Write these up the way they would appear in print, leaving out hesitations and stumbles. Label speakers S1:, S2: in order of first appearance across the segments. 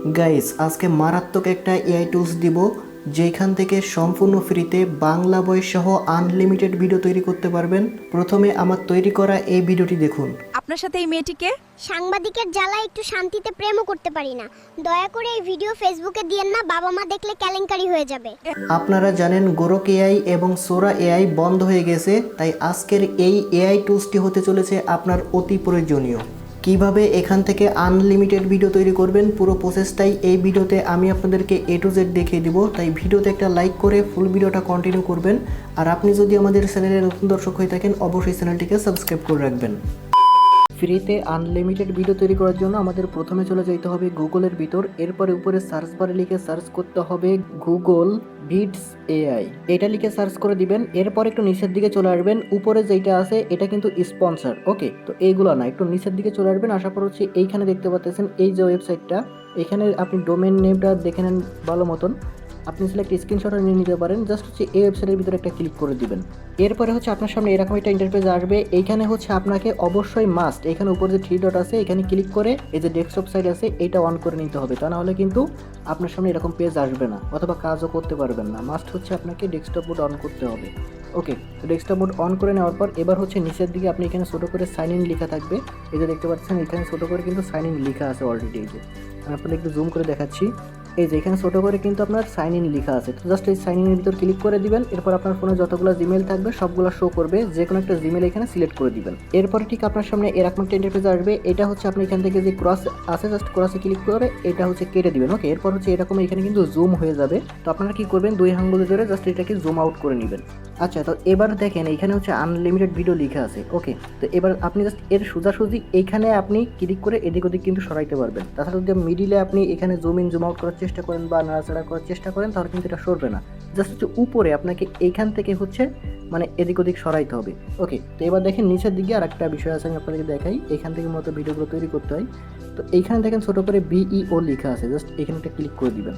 S1: Guys, আজকে মারাত্মক একটা এআই টুলস দিব যেখান থেকে সম্পূর্ণ ফ্রিতে বাংলা বই সহ আনলিমিটেড ভিডিও তৈরি করতে পারবেন। প্রথমে আমার তৈরি করা এই ভিডিওটি দেখুন।
S2: আপনার সাথে এই মেয়েটিকে
S3: সাংবাদিকের জ্বালায় একটু শান্তিতে প্রেমও করতে পারি না। দয়া করে এই ভিডিও ফেসবুকে দিয়েন না, বাবা মা দেখলে কেলেঙ্কারি হয়ে যাবে।
S1: আপনারা জানেন গোরক এআই এবং সোরা এআই বন্ধ হয়ে গেছে, তাই আজকের এই এআই টুলসটি হতে চলেছে আপনার অতি প্রয়োজনীয়। কিভাবে এখান থেকে আনলিমিটেড ভিডিও তৈরি করবেন পুরো প্রসেসটাই এই ভিডিওতে আমি আপনাদেরকে এ টু জেড দেখিয়ে দিব। তাই ভিডিওতে একটা লাইক করে ফুল ভিডিওটা কন্টিনিউ করবেন। আর আপনি যদি আমাদের চ্যানেলে নতুন দর্শক হয়ে থাকেন অবশ্যই চ্যানেলটিকে সাবস্ক্রাইব করে রাখবেন। ফ্রিতে আনলিমিটেড ভিডিও তৈরি করার জন্য আমাদের প্রথমে চলে যেতে হবে গুগলের ভিতর। এরপরে উপরে সার্চ বারে লিখে সার্চ করতে হবে গুগল বিটস এআই। এটা লিখে সার্চ করে দিবেন। এরপর একটু নিচের দিকে চলে আসবেন। উপরে যেটা আছে এটা কিন্তু স্পন্সর, ওকে? তো এইগুলো না, একটু নিচের দিকে চলে আসবেন। আশা করা হচ্ছে এইখানে দেখতে পাচ্ছেন এই যে ওয়েবসাইটটা, এখানে আপনি ডোমেন নেমটা দেখে নেন ভালো মতন। আপনি সিলেক্ট স্ক্রিনশট নিয়ে নিতে পারেন। জাস্ট হচ্ছে এই ওয়েবসাইটের ভিতরে একটা ক্লিক করে দিবেন। এরপরে হচ্ছে আপনার সামনে এরকম একটা ইন্টারফেস আসবে। এইখানে হচ্ছে আপনাকে অবশ্যই মাস্ট এখানে উপরে যে 3 ডট আছে এখানে ক্লিক করে এই যে ডেস্কটপ সাইট আছে এটা অন করে নিতে হবে। তা না হলে কিন্তু আপনার সামনে এরকম পেজ আসবে না অথবা কাজও করতে পারবেন না। মাস্ট হচ্ছে আপনাকে ডেস্কটপ মোড অন করতে হবে। ওকে, তো ডেস্কটপ মোড অন করে নেওয়ার পর এবার হচ্ছে নিচের দিকে আপনি এখানে ছোটো করে সাইন ইন লেখা থাকবে। এই যে দেখতে পাচ্ছেন এখানে ছোটো করে কিন্তু সাইন ইন লেখা আছে অলরেডি। এই যে আমি আপনাদের একটু জুম করে দেখাচ্ছি। এই যে এখানে ছোটো করে কিন্তু আপনার সাইন ইন লেখা আছে। তো জাস্ট এই সাইন ইনের ভিতর ক্লিক করে দিবেন। এরপর আপনার ফোনে যতগুলো জিমেল থাকবে সবগুলো শো করবে। যে কোনো একটা জিমেল এখানে সিলেক্ট করে দিবেন। এরপরে ঠিক আপনার সামনে এরকম একটা ইন্টারফেস আসবে। এটা হচ্ছে আপনি এখান থেকে যে ক্রস আছে জাস্ট ক্রসে ক্লিক করে এটা হচ্ছে কেটে দিবেন। ওকে, এরপর হচ্ছে এরকম এখানে কিন্তু জুম হয়ে যাবে। তো আপনারা কি করবেন, 2 আঙ্গুল ধরে জাস্ট এটাকে জুম আউট করে নেবেন। আচ্ছা, তো এবার দেখেন এখানে হচ্ছে আনলিমিটেড ভিডিও লেখা আছে। ওকে, তো এবার আপনি জাস্ট এর সোজাসুজি এইখানে আপনি ক্লিক করে এদিক ওদিক কিন্তু সরাইতে পারবেন। তাছাড়া যদি মিডিলে আপনি এখানে জুম ইন জুম আউট করার চেষ্টা করেন বা নাড়াচাড়া করার চেষ্টা করেন তাহলে কিন্তু এটা সরবে না। জাস্ট হচ্ছে উপরে আপনাকে এইখান থেকে হচ্ছে মানে এদিক ওদিক সরাইতে হবে। ওকে, তো এবার দেখেন নিচের দিকে আর একটা বিষয় আছে, আমি আপনাদেরকে দেখাই। এখান থেকে মতো ভিডিওগুলো তৈরি করতে হয়। তো এইখানে দেখেন ছোটো করে বিইও লেখা আছে, জাস্ট এখানে একটা ক্লিক করে দিবেন।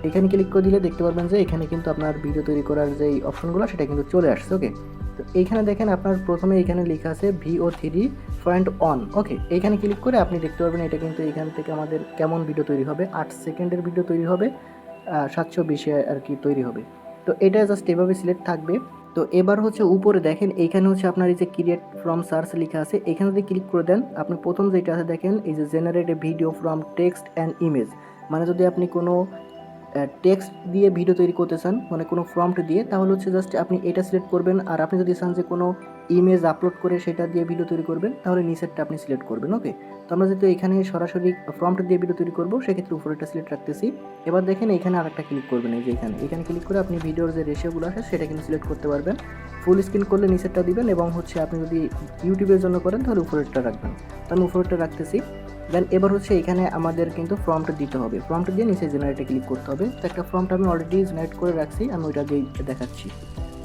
S1: এখানে ক্লিক করে দিলে দেখতে পারবেন যে এখানে কিন্তু আপনার ভিডিও তৈরি করার যে অপশনগুলো সেটা কিন্তু চলে আসছে। ওকে, তো এইখানে দেখেন আপনার প্রথমে এখানে লেখা আছে VO3.1। ওকে, এইখানে ক্লিক করে আপনি দেখতে পারবেন এটা কিন্তু এখান থেকে আমাদের কেমন ভিডিও তৈরি হবে, 8 সেকেন্ডের ভিডিও তৈরি হবে, 720 আর কি তৈরি হবে। তো এটা জাস্ট এভাবে সিলেক্ট থাকবে। তো এবার হচ্ছে উপরে দেখেন এইখানে হচ্ছে আপনার এই যে ক্রিয়েট ফ্রম সার্চ লেখা আছে, এখানে যদি ক্লিক করে দেন আপনি প্রথম যেটা আছে দেখেন এই যে generate A video from text and image. মানে যদি আপনি কোনো টেক্সট দিয়ে ভিডিও তৈরি করতে চান, মানে কোনো প্রম্পট দিয়ে, তাহলে হচ্ছে জাস্ট আপনি এটা সিলেক্ট করবেন। আর আপনি যদি চান যে কোনো ইমেজ আপলোড করে সেটা দিয়ে ভিডিও তৈরি করবেন তাহলে নিচেরটা আপনি সিলেক্ট করবেন। ওকে, তো আমরা যেহেতু এখানে সরাসরি প্রম্পট দিয়ে ভিডিও তৈরি করবো সেক্ষেত্রে উপরেটা সিলেক্ট রাখতেছি। এবার দেখেন এখানে আরেকটা ক্লিক করবেন। এই যে এখানে ক্লিক করে আপনি ভিডিওর যে রেশিওগুলো আছে সেটা কিন্তু সিলেক্ট করতে পারবেন। ফুল স্ক্রিন করলে নিচেরটা দিবেন এবং হচ্ছে আপনি যদি ইউটিউবের জন্য করেন তাহলে উপরেরটা রাখবেন। তো আমি উপরেরটা রাখতেছি। দেন এবার হচ্ছে এখানে আমাদের কিন্তু ফর্মটা দিতে হবে। ফর্মটা দিয়ে নিচে জেনারেটে ক্লিক করতে হবে। তো একটা ফর্মটা আমি অলরেডি জেনারেট করে রাখছি, আমি ওইটা দিয়ে দেখাচ্ছি।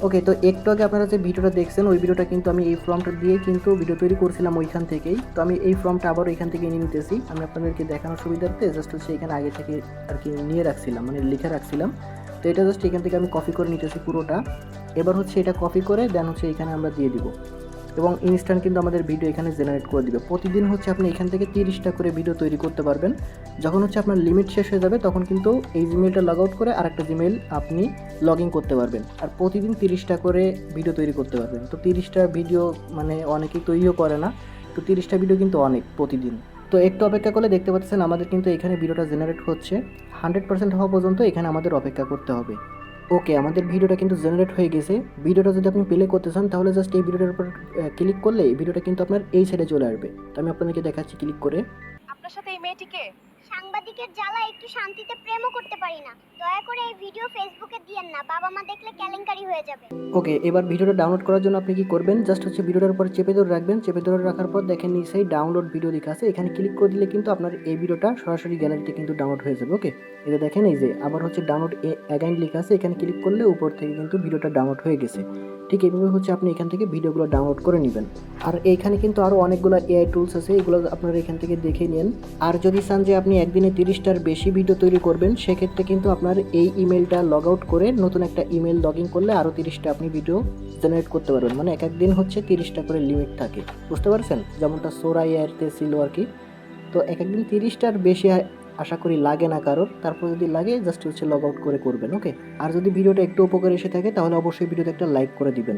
S1: ওকে, তো একটু আগে আপনারা যে ভিডিওটা দেখছেন ওই ভিডিওটা কিন্তু আমি এই ফর্মটা দিয়ে কিন্তু ভিডিও তৈরি করছিলাম ওইখান থেকেই। তো আমি এই ফর্মটা আবারও এখান থেকে নিয়ে নিতেছি। আমি আপনাদেরকে দেখানোর সুবিধার্থে জাস্ট হচ্ছে এখানে আগে থেকে আর কি নিয়ে রাখছিলাম, মানে লিখে রাখছিলাম। তো এটা জাস্ট এখান থেকে আমি কপি করে নিতেছি পুরোটা। এবার হচ্ছে এটা কপি করে দেন হচ্ছে এখানে আমরা দিয়ে দিব এবং ইনস্ট্যান্ট কিন্তু আমাদের ভিডিও এখানে জেনারেট করে দিবে। প্রতিদিন হচ্ছে আপনি এখান থেকে 30টা করে ভিডিও তৈরি করতে পারবেন। যখন হচ্ছে আপনার লিমিট শেষ হয়ে যাবে তখন কিন্তু এই জিমেলটা লগ আউট করে আরেকটা জিমেল আপনি লগ ইন করতে পারবেন। আর প্রতিদিন 30টা করে ভিডিও তৈরি করতে পারবেন। তো 30টা ভিডিও মানে অনেকেই তৈরিও করে না, তো 30টা ভিডিও কিন্তু অনেক প্রতিদিন। তো একটু অপেক্ষা করলে দেখতে পাচ্ছেন আমাদের কিন্তু এখানে ভিডিওটা জেনারেট হচ্ছে। 100% হওয়া পর্যন্ত এখানে আমাদের অপেক্ষা করতে হবে। ওকে, আমাদের ভিডিওটা কিন্তু জেনারেট হয়ে গেছে। ভিডিওটা যদি আপনি প্লে করতে চান তাহলে জাস্ট এই ভিডিওটার উপর ক্লিক করলে এই ভিডিওটা কিন্তু আপনার এই সাইডে চলে আসবে। তো আমি আপনাদেরকে দেখাচ্ছি ক্লিক করে।
S2: আপনার সাথে এই মেয়েটিকে
S3: সাংবাদিকের জ্বালায় একটু শান্তিতে প্রেমও করতে পারি না। দয়া করে এই ভিডিও ফেসবুকে দিয়েন না, বাবা মা দেখলে কেলেঙ্কারি হয়ে যাবে।
S1: ওকে, এবার ভিডিওটা ডাউনলোড করার জন্য আপনি কি করবেন, জাস্ট হচ্ছে ভিডিওটার উপর চেপে ধরে রাখবেন। চেপে ধরে রাখার পর দেখেন নিচেই ডাউনলোড ভিডিও লেখা আছে, এখানে ক্লিক করে দিলে কিন্তু আপনার এই ভিডিওটা সরাসরি গ্যালারিতে কিন্তু ডাউনলোড হয়ে যাবে। ওকে, এটা দেখেন এই যে আবার হচ্ছে ডাউনলোড অ্যাগাইন লেখা আছে, এখানে ক্লিক করলে উপর থেকে কিন্তু ভিডিওটা ডাউনলোড হয়ে গেছে। ঠিক এইভাবে হচ্ছে আপনি এখান থেকে ভিডিওগুলো ডাউনলোড করে নেবেন। আর এইখানে কিন্তু আরও অনেকগুলো এআই টুলস আছে, এগুলো আপনারা এখান থেকে দেখে নিন। আর যদি চান যে আপনি একদিনে 30টার বেশি ভিডিও তৈরি করবেন সেক্ষেত্রে কিন্তু আপনার এই ইমেলটা লগ আউট করে নতুন একটা ইমেল লগ ইন করলে আরও 30টা আপনি ভিডিও জেনারেট করতে পারবেন। মানে এক দিন হচ্ছে 30টা করে লিমিট থাকে, বুঝতে পারছেন? যেমনটা সোরা এআইতে ছিল আর কি। তো এক একদিন 30টার বেশি আশা করি লাগে না কারোর। তারপর যদি লাগে জাস্ট হচ্ছে লগ আউট করে করবেন, ওকে। আর যদি ভিডিওটা একটু উপকার এসে থাকে তাহলে অবশ্যই ভিডিওতে একটা লাইক করে দিবেন।